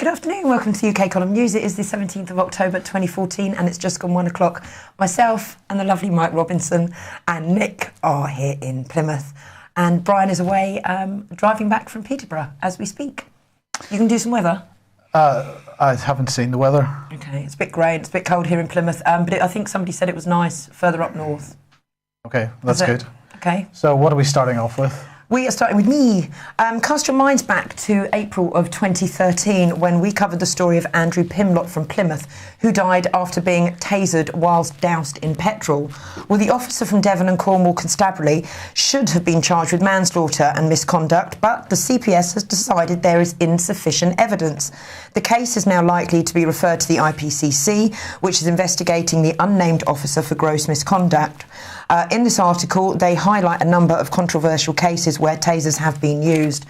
Good afternoon, welcome to UK Column News. It is the 17th of October 2014 and it's just gone 1 o'clock. Myself and the lovely Mike Robinson and Nick are here in Plymouth and Brian is away driving back from Peterborough as we speak. You can do some weather? I haven't seen the weather. Okay, it's a bit grey, it's a bit cold here in Plymouth, but I think somebody said it was nice further up north. Okay, that's good. Okay. So what are we starting off with? We are starting with me. Cast your minds back to April of 2013 when we covered the story of Andrew Pimlott from Plymouth, who died after being tasered whilst doused in petrol. Well, the officer from Devon and Cornwall Constabulary should have been charged with manslaughter and misconduct, but the CPS has decided there is insufficient evidence. The case is now likely to be referred to the IPCC, which is investigating the unnamed officer for gross misconduct. In this article, they highlight a number of controversial cases where tasers have been used.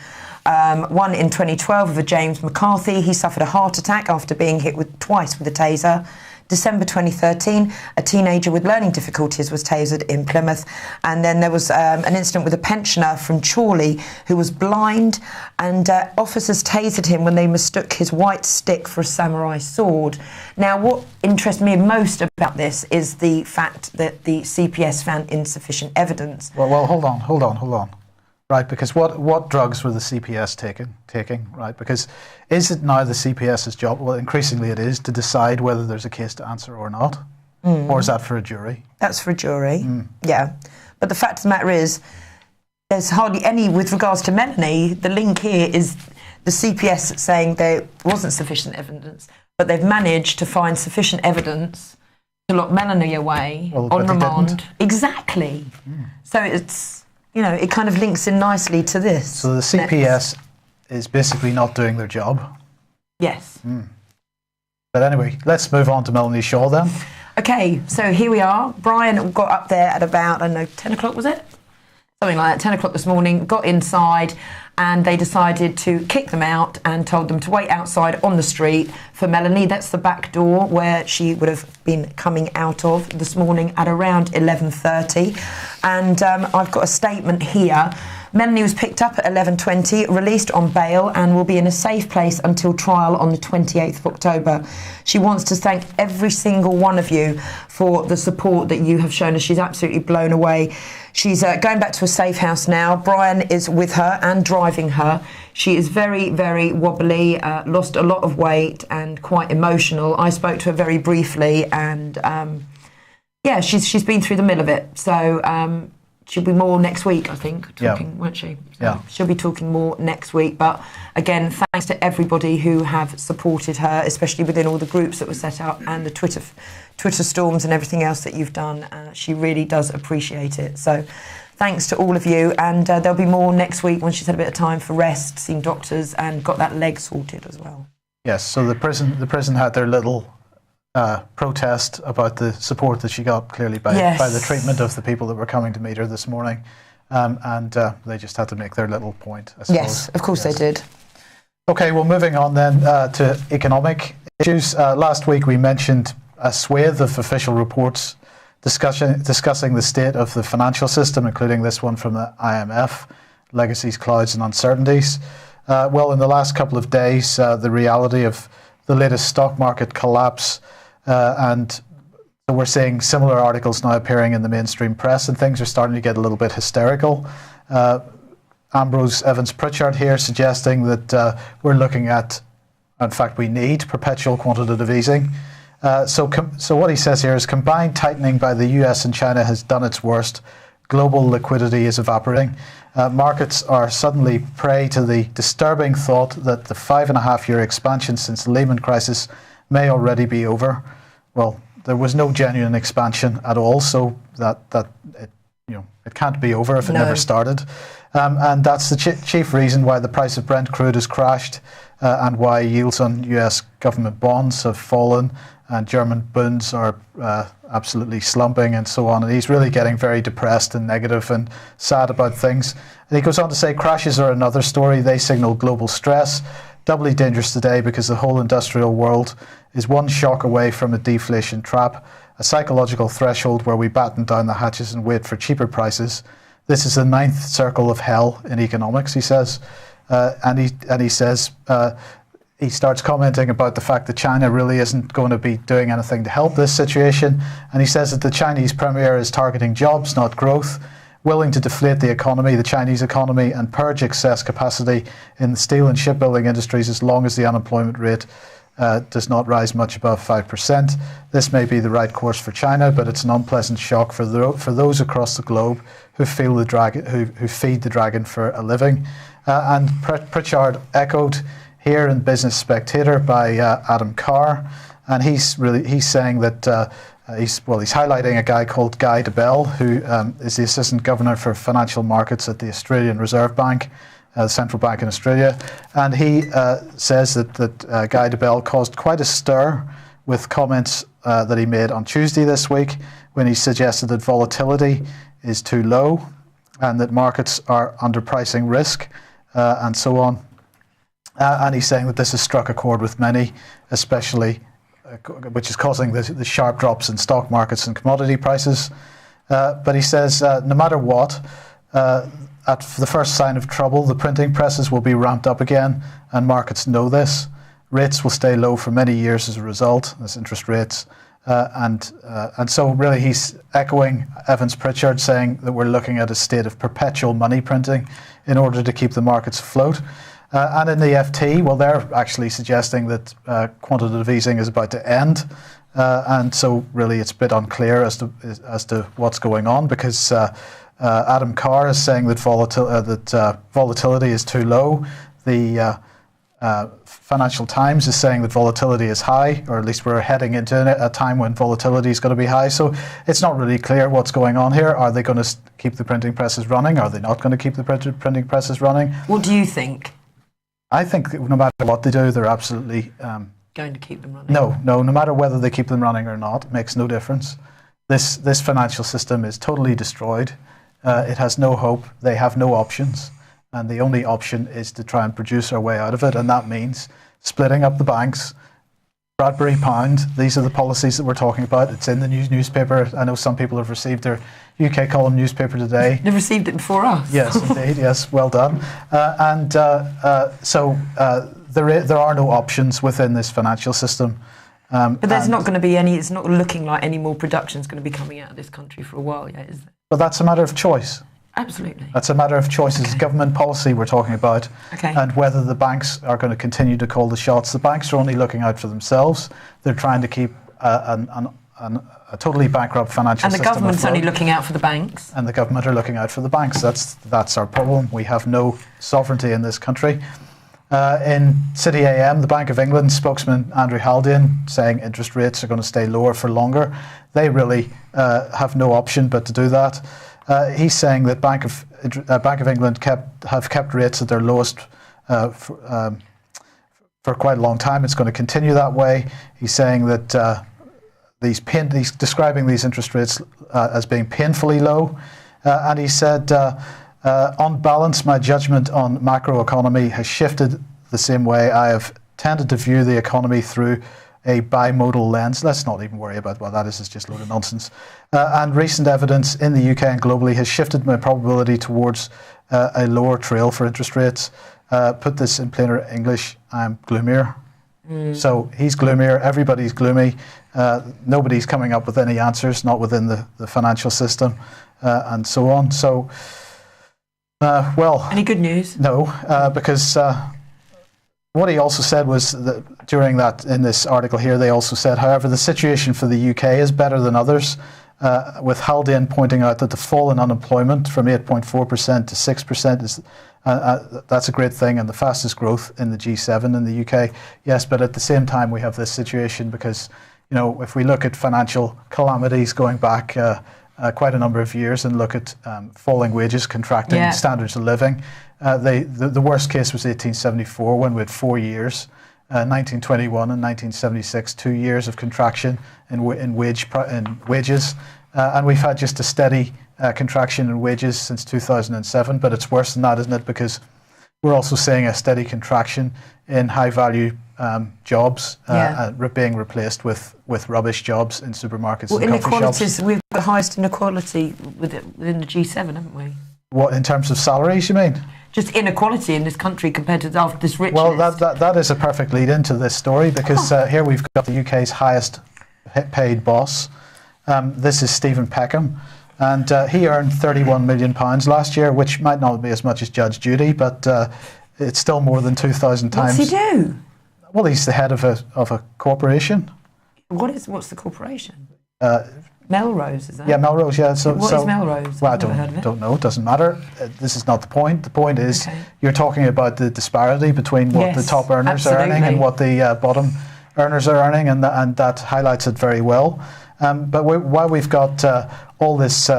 One in 2012 of a James McCarthy. He suffered a heart attack after being hit twice with a taser. December 2013, a teenager with learning difficulties was tasered in Plymouth. And then there was an incident with a pensioner from Chorley who was blind, and officers tasered him when they mistook his white stick for a samurai sword. Now, what interests me most about this is the fact that the CPS found insufficient evidence. Well, hold on. Right, because what drugs were the CPS taking, right? Because is it now the CPS's job, well, increasingly it is, to decide whether there's a case to answer or not? Or is that for a jury? That's for a jury, yeah. But the fact of the matter is, there's hardly any, with regards to Melanie, the link here is the CPS saying there wasn't sufficient evidence, but they've managed to find sufficient evidence to lock Melanie away on remand. Exactly. So it's... You know, it kind of links in nicely to this. So the CPS is basically not doing their job? Yes. But anyway, let's move on to Melanie Shaw then. Okay, so here we are. Brian got up there at about, I don't know, 10 o'clock was it? Something like that, 10 o'clock this morning, got inside and they decided to kick them out and told them to wait outside on the street for Melanie. That's the back door where she would have been coming out of this morning at around 11:30. And I've got a statement here. Melanie was picked up at 11:20, released on bail and will be in a safe place until trial on the 28th of October. She wants to thank every single one of you for the support that you have shown us. She's absolutely blown away. She's going back to a safe house now. Brian is with her and driving her. She is very, very wobbly, lost a lot of weight and quite emotional. I spoke to her very briefly and, yeah, she's been through the middle of it. So she'll be more next week, I think, talking, won't she? So yeah. She'll be talking more next week. But again, thanks to everybody who have supported her, especially within all the groups that were set up and the Twitter storms and everything else that you've done. She really does appreciate it. So thanks to all of you. And there'll be more next week when she's had a bit of time for rest, seen doctors and got that leg sorted as well. Yes, so the prison had their little protest about the support that she got clearly by the treatment of the people that were coming to meet her this morning. And they just had to make their little point, I suppose. Yes, of course they did. Okay, well, moving on then to economic issues. Last week we mentioned a swathe of official reports discussing the state of the financial system, including this one from the IMF, Legacies, Clouds and Uncertainties. Well, in the last couple of days, the reality of the latest stock market collapse, and so we're seeing similar articles now appearing in the mainstream press, and things are starting to get a little bit hysterical. Ambrose Evans-Pritchard here suggesting that we're looking at, in fact, we need perpetual quantitative easing. So what he says here is combined tightening by the US and China has done its worst. Global liquidity is evaporating. Markets are suddenly prey to the disturbing thought that the 5.5-year expansion since the Lehman crisis may already be over. Well, there was no genuine expansion at all, so that it can't be over if it never started. And that's the chief reason why the price of Brent crude has crashed and why yields on US government bonds have fallen and German bunds are absolutely slumping and so on. And he's really getting very depressed and negative and sad about things. And he goes on to say crashes are another story. They signal global stress, doubly dangerous today because the whole industrial world is one shock away from a deflation trap, a psychological threshold where we batten down the hatches and wait for cheaper prices. This is the 9th circle of hell in economics, he says. And he says he starts commenting about the fact that China really isn't going to be doing anything to help this situation. And he says that the Chinese premier is targeting jobs, not growth, willing to deflate the economy, the Chinese economy, and purge excess capacity in the steel and shipbuilding industries as long as the unemployment rate does not rise much above 5%. This may be the right course for China, but it's an unpleasant shock for those across the globe who feel the dragon, who feed the dragon for a living. And Pritchard echoed here in Business Spectator by Adam Carr, and he's saying that he's highlighting a guy called Guy Debelle, who is the Assistant Governor for Financial Markets at the Australian Reserve Bank, the central bank in Australia, and he says that Guy Debelle caused quite a stir with comments that he made on Tuesday this week when he suggested that volatility is too low and that markets are underpricing risk and so on. And he's saying that this has struck a chord with many, especially, which is causing the sharp drops in stock markets and commodity prices. But he says, no matter what, at the first sign of trouble, the printing presses will be ramped up again, and markets know this. Rates will stay low for many years as a result, as interest rates. And so really he's echoing Evans Pritchard, saying that we're looking at a state of perpetual money printing in order to keep the markets afloat. And in the FT, well, they're actually suggesting that quantitative easing is about to end. And so really it's a bit unclear as to what's going on, because Adam Carr is saying that volatility is too low. The Financial Times is saying that volatility is high, or at least we're heading into a time when volatility is going to be high. So it's not really clear what's going on here. Are they going to keep the printing presses running? Are they not going to keep the printing presses running? What do you think? I think no matter what they do, they're absolutely going to keep them running. No matter whether they keep them running or not, it makes no difference. This financial system is totally destroyed. It has no hope. They have no options. And the only option is to try and produce our way out of it. And that means splitting up the banks, Bradbury Pound. These are the policies that we're talking about. It's in the newspaper. I know some people have received their UK column newspaper today. They've received it before us. Yes, indeed. Yes, well done. So there are no options within this financial system. But there's not going to be any, it's not looking like any more production is going to be coming out of this country for a while yet, is it? But that's a matter of choice. Absolutely. That's a matter of choice. It's government policy we're talking about. Okay. And whether the banks are going to continue to call the shots. The banks are only looking out for themselves. They're trying to keep a totally bankrupt financial system. And the government's only looking out for the banks. And the government are looking out for the banks. That's our problem. We have no sovereignty in this country. In City AM, the Bank of England spokesman Andrew Haldane saying interest rates are going to stay lower for longer. They really have no option but to do that. He's saying that Bank of England have kept rates at their lowest for quite a long time. It's going to continue that way. He's saying that he's describing these interest rates as being painfully low, and he said, on balance, my judgment on macroeconomy has shifted the same way I have tended to view the economy through a bimodal lens. Let's not even worry about what that is. It's just a load of nonsense. And recent evidence in the UK and globally has shifted my probability towards a lower trail for interest rates. Put this in plainer English, I'm gloomier. So he's gloomier, everybody's gloomy. Nobody's coming up with any answers, not within the financial system, and so on. So, well... Any good news? No, because... what he also said was that in this article here, they also said, however, the situation for the UK is better than others, with Haldane pointing out that the fall in unemployment from 8.4% to 6% is that's a great thing, and the fastest growth in the G7 in the UK. Yes, but at the same time, we have this situation because, if we look at financial calamities going back quite a number of years and look at falling wages, contracting standards of living, the worst case was 1874 when we had 4 years, 1921 and 1976, 2 years of contraction in wages, and we've had just a steady contraction in wages since 2007. But it's worse than that, isn't it? Because we're also seeing a steady contraction in high-value jobs being replaced with rubbish jobs in supermarkets and coffee shops. We've got the highest inequality within the G7, haven't we? What, in terms of salaries, you mean? just inequality in this country compared to this richness. Well, that is a perfect lead into this story, because here we've got the UK's highest paid boss. This is Stephen Peckham, and he earned £31 million last year, which might not be as much as Judge Judy, but it's still more than 2,000 times. What's he do? Well, he's the head of a corporation. What's the corporation? Melrose, is that? Yeah, Melrose, yeah. What is Melrose? Well, I don't know. It doesn't matter. This is not the point. The point is you're talking about the disparity between what the top earners are earning and what the bottom earners are earning, and that highlights it very well. But while we've got all this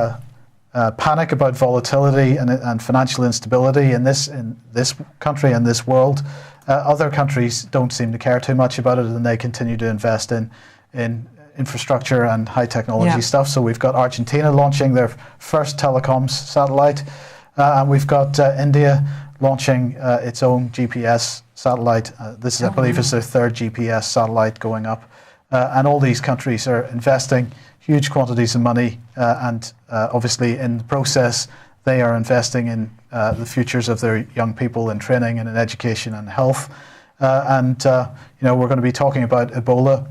panic about volatility and financial instability in this country and this world, other countries don't seem to care too much about it, and they continue to invest in infrastructure and high technology stuff. So we've got Argentina launching their first telecoms satellite, and we've got India launching its own GPS satellite. This is, I believe, is their third GPS satellite going up, and all these countries are investing huge quantities of money, and obviously in the process they are investing in the futures of their young people in training and in education and health. And we're going to be talking about Ebola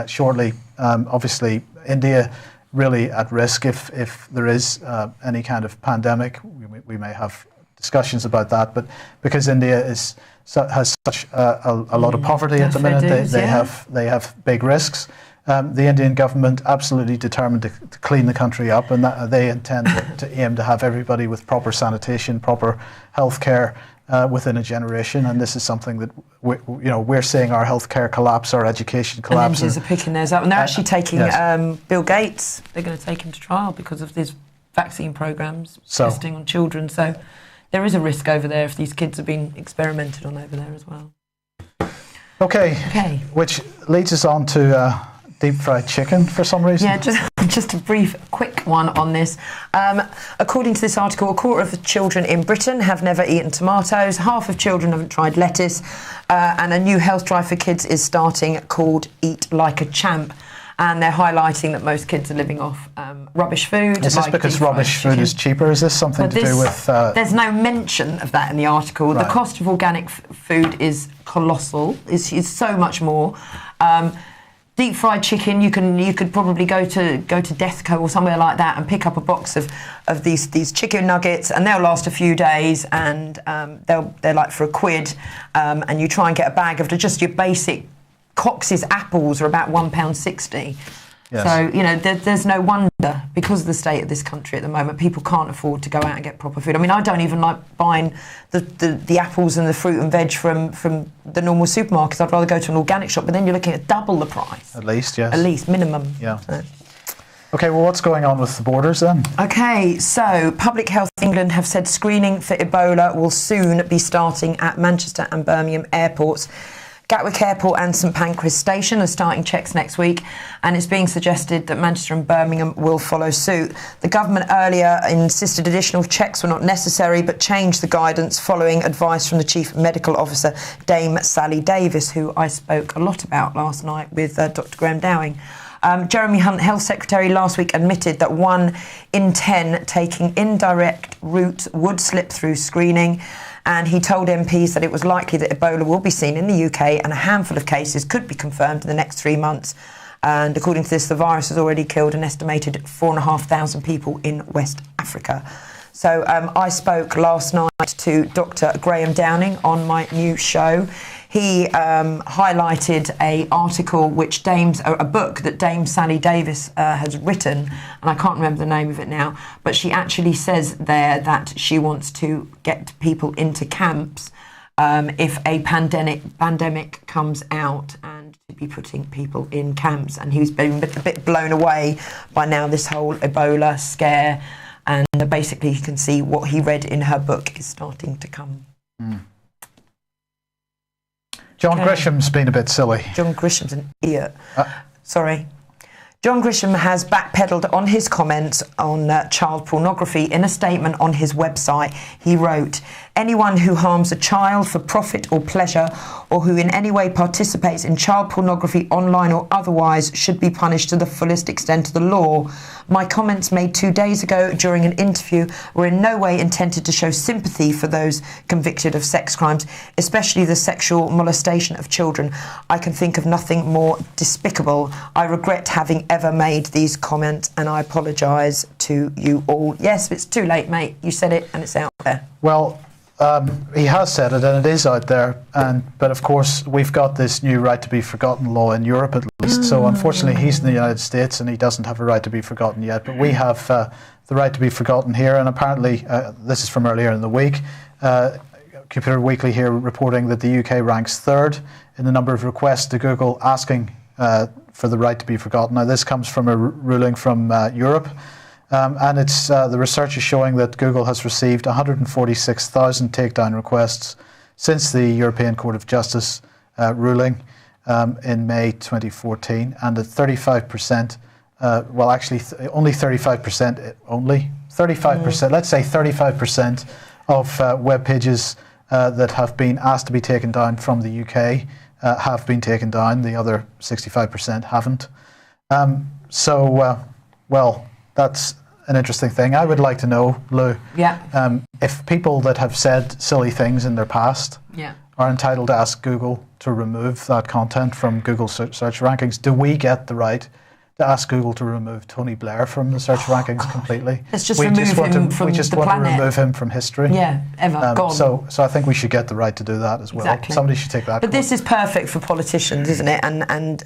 shortly. Obviously, India really at risk if there is any kind of pandemic. We may have discussions about that, but because India has such a lot of poverty at the minute, they have big risks. The Indian government absolutely determined to clean the country up, and that they intend to aim to have everybody with proper sanitation, proper health care within a generation. And this is something that we're seeing our healthcare collapse, our education collapse. And MPs are picking theirs up, and they're actually taking Bill Gates. They're going to take him to trial because of these vaccine programs, testing on children. So there is a risk over there if these kids are being experimented on over there as well. Okay. Which leads us on to deep fried chicken for some reason. Yeah, just a brief, quick one on this. According to this article, a quarter of the children in Britain have never eaten tomatoes, half of children haven't tried lettuce, and a new health drive for kids is starting called Eat Like a Champ. And they're highlighting that most kids are living off rubbish food. Is this because rubbish food is cheaper? Is this something to do with... There's no mention of that in the article. Right. The cost of organic food is colossal. It's so much more. Deep fried chicken, you could probably go to Deathco or somewhere like that and pick up a box of these chicken nuggets, and they'll last a few days, and they're like for £1, and you try and get a bag of just your basic Cox's apples are about £1.60. Yes. So, there's no wonder, because of the state of this country at the moment, people can't afford to go out and get proper food. I mean, I don't even like buying the apples and the fruit and veg from the normal supermarkets. I'd rather go to an organic shop, but then you're looking at double the price. At least, yes. At least, minimum. Yeah. So. OK, well, what's going on with the borders then? OK, so Public Health England have said screening for Ebola will soon be starting at Manchester and Birmingham airports. Gatwick Airport and St Pancras Station are starting checks next week, and it's being suggested that Manchester and Birmingham will follow suit. The government earlier insisted additional checks were not necessary, but changed the guidance following advice from the Chief Medical Officer, Dame Sally Davis, who I spoke a lot about last night with Dr Graham Dowing. Jeremy Hunt, Health Secretary, last week admitted that 1 in 10 taking indirect routes would slip through screening. And he told MPs that it was likely that Ebola will be seen in the UK, and a handful of cases could be confirmed in the next 3 months. And according to this, the virus has already killed an estimated 4,500 people in West Africa. So I spoke last night to Dr Graham Downing on my new show. He highlighted a book that Dame Sally Davis has written, and I can't remember the name of it now, but she actually says there that she wants to get people into camps if a pandemic comes out, and to be putting people in camps. And he's been a bit blown away by now this whole Ebola scare, and basically you can see what he read in her book is starting to come. Mm. John Grisham's been a bit silly. John Grisham's an idiot. Sorry. John Grisham has backpedalled on his comments on child pornography. In a statement on his website, he wrote, Anyone who harms a child for profit or pleasure, or who in any way participates in child pornography online or otherwise, should be punished to the fullest extent of the law. My comments made 2 days ago during an interview were in no way intended to show sympathy for those convicted of sex crimes, especially the sexual molestation of children. I can think of nothing more despicable. I regret having ever made these comments, and I apologise to you all. Yes, it's too late, mate. You said it and it's out there. Well, he has said it, and it is out there. But of course, we've got this new right to be forgotten law in Europe, at least. So unfortunately, he's in the United States, and he doesn't have a right to be forgotten yet. But we have the right to be forgotten here. And apparently, this is from earlier in the week. Computer Weekly here reporting that the UK ranks third in the number of requests to Google asking for the right to be forgotten. Now, this comes from a ruling from Europe. And it's the research is showing that Google has received 146,000 takedown requests since the European Court of Justice ruling in May 2014, and at 35%, well, actually, only 35%, let's say 35% of web pages that have been asked to be taken down from the UK have been taken down. The other 65% haven't. Well, that's an interesting thing. I would like to know, Lou, if people that have said silly things in their past are entitled to ask Google to remove that content from Google search rankings, do we get the right to ask Google to remove Tony Blair from the search rankings completely? Let's just remove him from the planet. We just want to remove him from history. Yeah, gone. So I think we should get the right to do that as well. Exactly. Somebody should take that. But this is perfect for politicians, isn't it? And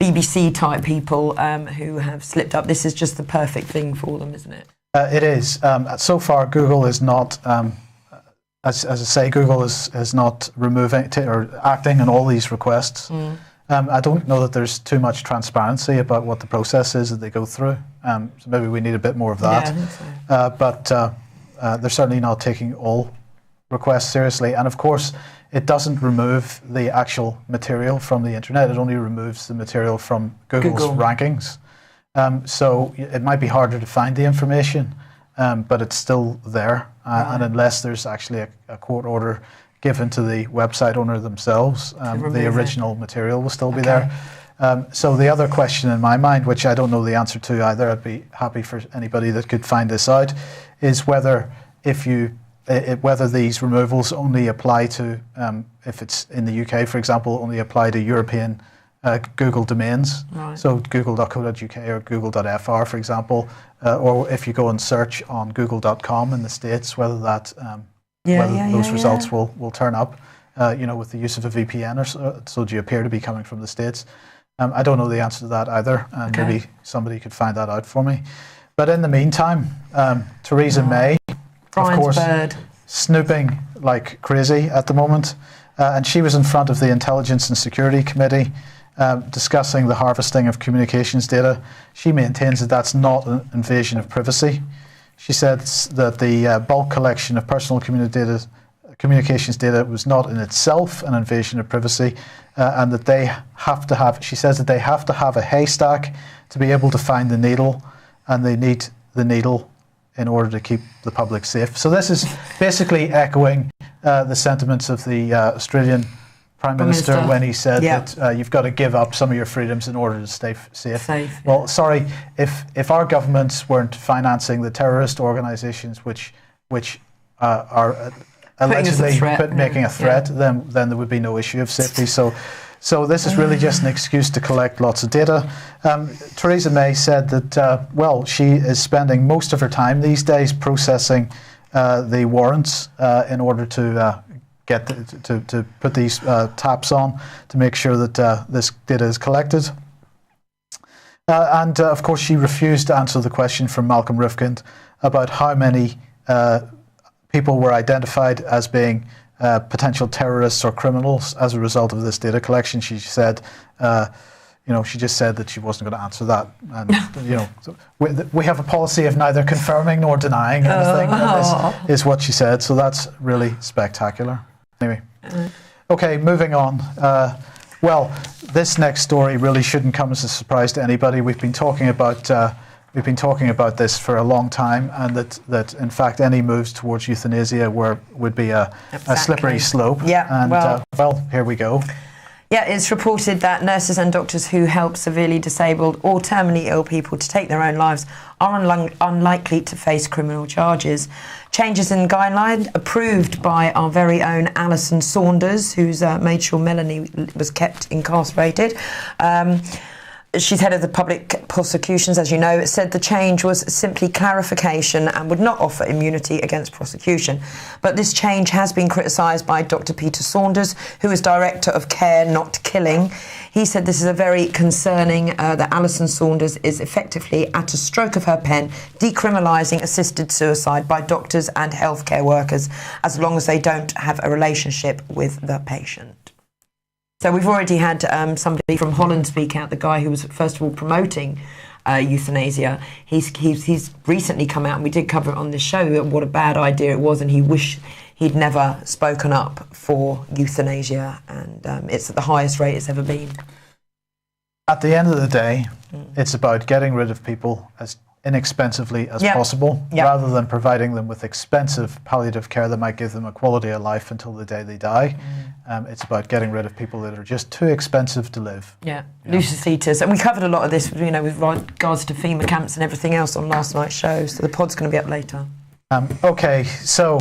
BBC type people who have slipped up. This is just the perfect thing for them, isn't it? It is. So far, Google is not, as I say, Google is not removing or acting on all these requests. I don't know that there's too much transparency about what the process is that they go through. So maybe we need a bit more of that. Yeah, I think so. But they're certainly not taking all requests seriously. And of course, it doesn't remove the actual material from the internet. It only removes the material from Google's rankings. So it might be harder to find the information, but it's still there. And unless there's actually a court order given to the website owner themselves, the original material will still be there. So the other question in my mind, which I don't know the answer to either, I'd be happy for anybody that could find this out, is whether whether these removals only apply to, if it's in the UK, for example, only apply to European Google domains, so google.co.uk or google.fr, for example, or if you go and search on google.com in the States, whether that those results will turn up, with the use of a VPN or so do you appear to be coming from the States. I don't know the answer to that either, and maybe somebody could find that out for me. But in the meantime, Theresa May, Brian's of course, bird. snooping like crazy at the moment. And she was in front of the Intelligence and Security Committee discussing the harvesting of communications data. She maintains that that's not an invasion of privacy. She said that the bulk collection of personal communications data was not in itself an invasion of privacy, and that they have to have, she says that they have to have a haystack to be able to find the needle, and they need the needle in order to keep the public safe. So this is basically echoing the sentiments of the Australian Prime Minister when he said that you've got to give up some of your freedoms in order to stay safe. Well, sorry, if our governments weren't financing the terrorist organisations which are allegedly making a threat, then there would be no issue of safety. So this is really just an excuse to collect lots of data. Theresa May said that, she is spending most of her time these days processing the warrants in order to get to put these taps on to make sure that this data is collected. And of course, she refused to answer the question from Malcolm Rifkind about how many people were identified as being potential terrorists or criminals as a result of this data collection. She said, she just said that she wasn't going to answer that. And, so we have a policy of neither confirming nor denying anything, is what she said. So that's really spectacular. Anyway, okay, moving on. This next story really shouldn't come as a surprise to anybody. We've been talking about we've been talking about this for a long time, and that in fact any moves towards euthanasia would be a slippery slope. Yeah, and well, here we go. Yeah, it's reported that nurses and doctors who help severely disabled or terminally ill people to take their own lives are unlikely to face criminal charges. Changes in guideline approved by our very own Alison Saunders, who's made sure Melanie was kept incarcerated. She's head of the public prosecutions, as you know. It said the change was simply clarification and would not offer immunity against prosecution. But this change has been criticised by Dr. Peter Saunders, who is Director of Care Not Killing. He said this is a very concerning, that Alison Saunders is effectively, at a stroke of her pen, decriminalising assisted suicide by doctors and healthcare workers, as long as they don't have a relationship with the patient. So we've already had somebody from Holland speak out, the guy who was first of all promoting euthanasia. He's recently come out, and we did cover it on this show, what a bad idea it was, and he wished he'd never spoken up for euthanasia, and it's at the highest rate it's ever been. At the end of the day, it's about getting rid of people as inexpensively as possible, rather than providing them with expensive palliative care that might give them a quality of life until the day they die. It's about getting rid of people that are just too expensive to live. Lucius Cetus, and we covered a lot of this, you know, with regards to FEMA camps and everything else on last night's show, so the pod's going to be up later. Okay, so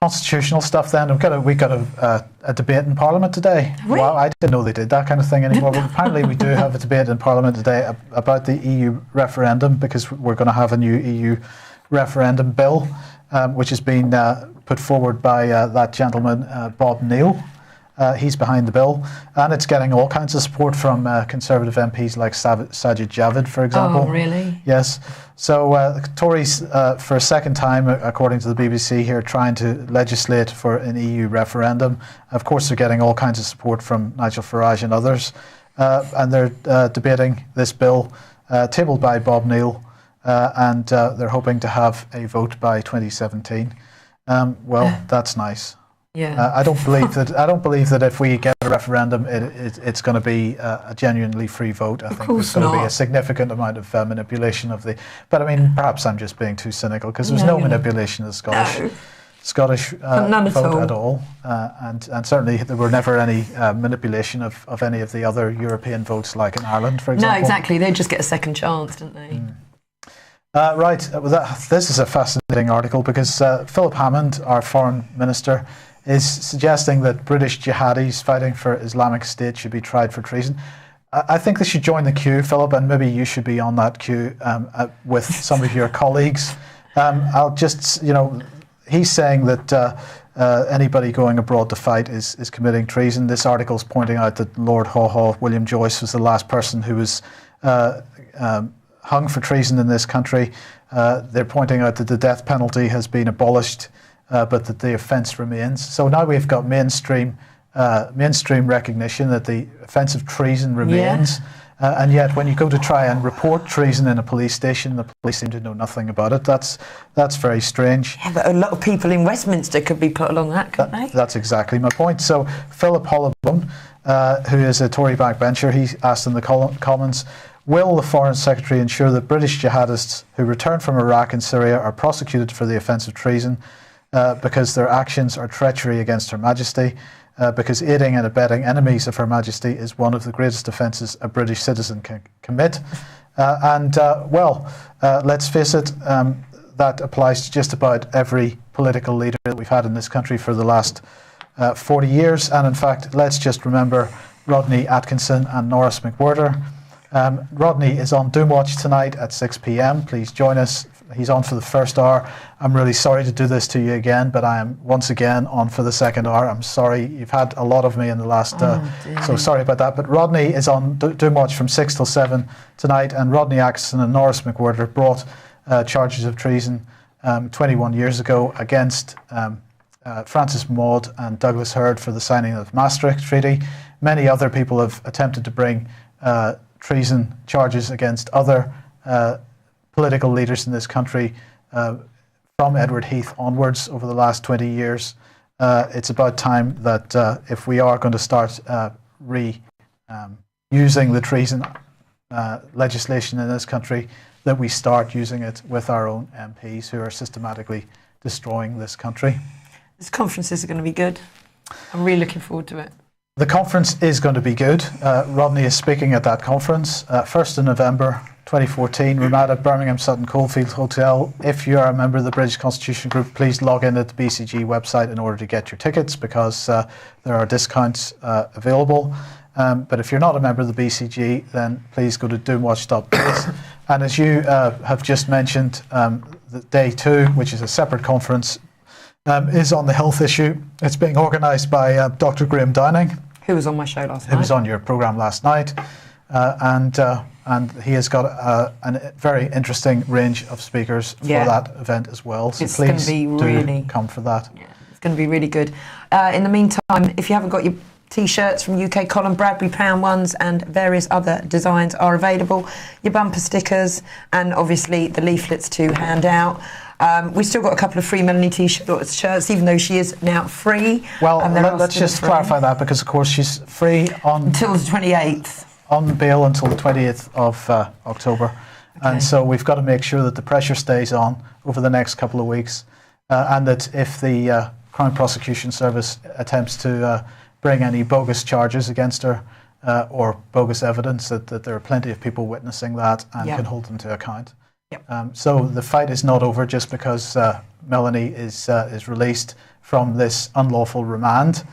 constitutional stuff then. We've got a debate in Parliament today. Wow, I didn't know they did that kind of thing anymore. But apparently we do have a debate in Parliament today about the EU referendum, because we're going to have a new EU referendum bill, which has been put forward by that gentleman, Bob Neill. He's behind the bill, and it's getting all kinds of support from Conservative MPs like Sajid Javid, for example. Oh, really? Yes. So Tories, for a second time, according to the BBC here, trying to legislate for an EU referendum. Of course, they're getting all kinds of support from Nigel Farage and others, and they're debating this bill tabled by Bob Neill, and they're hoping to have a vote by 2017. Well, that's nice. Yeah. I don't believe that if we get a referendum, it's going to be a genuinely free vote. I think there's going to be a significant amount of manipulation of the. But I mean, perhaps I'm just being too cynical, because there's no manipulation of the Scottish vote at all, and certainly there were never any manipulation of any of the other European votes, like in Ireland, for example. No, exactly. They just get a second chance, didn't they? Right. This is a fascinating article, because Philip Hammond, our foreign minister, is suggesting that British jihadis fighting for Islamic State should be tried for treason. I think they should join the queue, Philip, and maybe you should be on that queue with some of your colleagues. I'll just, he's saying that anybody going abroad to fight is committing treason. This article is pointing out that Lord Haw Haw, William Joyce, was the last person who was hung for treason in this country. They're pointing out that the death penalty has been abolished, but that the offence remains. So now we've got mainstream recognition that the offence of treason remains. And yet when you go to try and report treason in a police station, the police seem to know nothing about it. That's very strange. Yeah, but a lot of people in Westminster could be put along that, couldn't they? That's exactly my point. So Philip Hollobone, who is a Tory backbencher, he asked in the Commons, will the Foreign Secretary ensure that British jihadists who return from Iraq and Syria are prosecuted for the offence of treason because their actions are treachery against Her Majesty, because aiding and abetting enemies of Her Majesty is one of the greatest offences a British citizen can commit. Let's face it, that applies to just about every political leader that we've had in this country for the last 40 years. And in fact, let's just remember Rodney Atkinson and Norris McWhirter. Rodney is on Doomwatch tonight at 6 p.m. Please join us. He's on for the first hour. I'm really sorry to do this to you again, but I am once again on for the second hour. I'm sorry. You've had a lot of me in the last, so sorry about that. But Rodney is on Doomwatch from 6 till 7 tonight, and Rodney Atkinson and Norris McWhirter brought charges of treason 21 years ago against Francis Maude and Douglas Hurd for the signing of the Maastricht Treaty. Many other people have attempted to bring treason charges against other political leaders in this country from Edward Heath onwards over the last 20 years. It's about time that if we are going to start using the treason legislation in this country, that we start using it with our own MPs who are systematically destroying this country. This conference is going to be good. I'm really looking forward to it. The conference is going to be good. Rodney is speaking at that conference, 1st of November 2014, Ramada, Birmingham Sutton Coldfield Hotel. If you are a member of the British Constitution Group, please log in at the BCG website in order to get your tickets, because there are discounts available. But if you're not a member of the BCG, then please go to doomwatch.biz. And as you have just mentioned, the day 2, which is a separate conference, is on the health issue. It's being organised by Dr. Graham Downing, who was on my show last night. Who was on your programme last night. And he has got a very interesting range of speakers for that event as well. So it's please do come for that. Yeah, it's going to be really good. In the meantime, if you haven't got your T-shirts from UK Colin, Bradbury Pound ones and various other designs are available. Your bumper stickers and obviously the leaflets to hand out. We've still got a couple of free Melanie T-shirts, even though she is now free. Well, let's just clarify that, because of course she's free until the 28th. On bail until the 20th of October. Okay. And so we've got to make sure that the pressure stays on over the next couple of weeks, and that if the Crown Prosecution Service attempts to bring any bogus charges against her or bogus evidence, that there are plenty of people witnessing that and can hold them to account. Yep. So the fight is not over just because Melanie is released from this unlawful remand.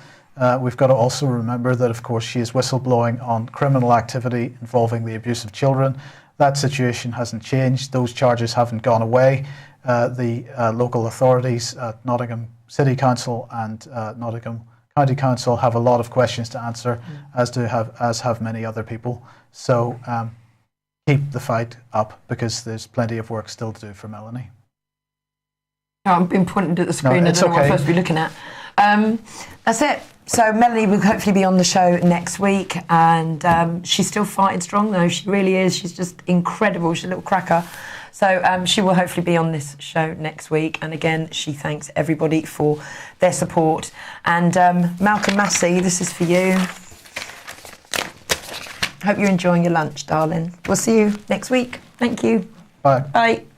We've got to also remember that, of course, she is whistleblowing on criminal activity involving the abuse of children. That situation hasn't changed. Those charges haven't gone away. The local authorities at Nottingham City Council and Nottingham County Council have a lot of questions to answer, as have many other people. So keep the fight up, because there's plenty of work still to do for Melanie. Oh, I've been pointing at the screen. I don't know what I'm supposed to be looking at. That's it. So Melanie will hopefully be on the show next week, and she's still fighting strong, though. She really is. She's just incredible. She's a little cracker. So she will hopefully be on this show next week. And again, she thanks everybody for their support. And Malcolm Massey, this is for you. Hope you're enjoying your lunch, darling. We'll see you next week. Thank you. Bye. Bye.